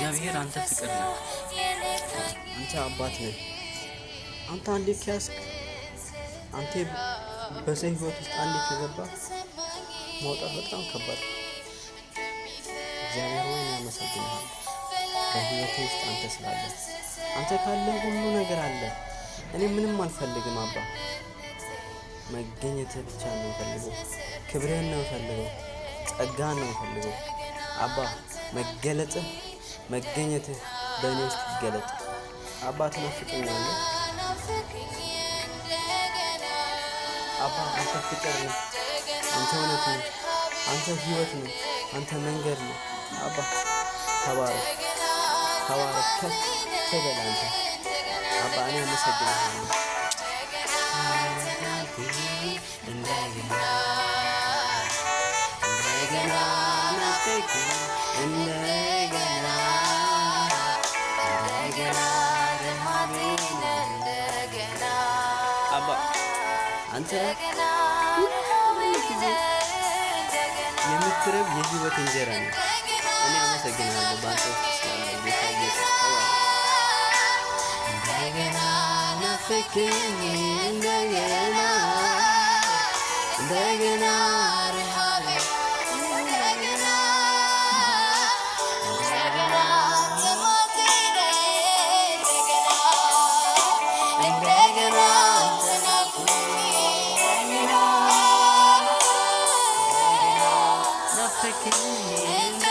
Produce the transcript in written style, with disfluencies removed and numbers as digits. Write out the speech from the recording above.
እግዚአብሔር አንተ ፍቅር ነህ። አንተ አባት ነህ። አንተ አንዴ ከያዝክ አንተ በሰው ህይወት ውስጥ አንዴ ከገባ መውጣት በጣም ከባድ። እግዚአብሔር ሆይ እናመሰግናለን። በህይወቴ ውስጥ አንተ ስላለ አንተ ካለ ሁሉ ነገር አለ። እኔ ምንም አልፈልግም አባ፣ መገኘትህ ብቻ ነው የምፈልገው። ክብርህን ነው የምፈልገው። ጸጋህን ነው የምፈልገው አባ። መገኘትህ በእኔ ውስጥ ይገለጥ አባ። ትናፍቀኛለህ አባ። አንተ ፍቅር ነህ። አንተ እውነት ነህ። አንተ ህይወት ነህ። አንተ መንገድ ነህ አባ። ተባረክ ከፍ በል አንተ አባ። እኔ አመሰግናለሁ። እንደገና አባ አንተ የምትረብ የህይወት እንጀራ ነው። እኔ አመሰግናለሁ በአንተ ውስጥ ስላለ ጌታ ኢየሱስ። እንደገና ናፈቀኝ እንደገና ረሃቤ nafikin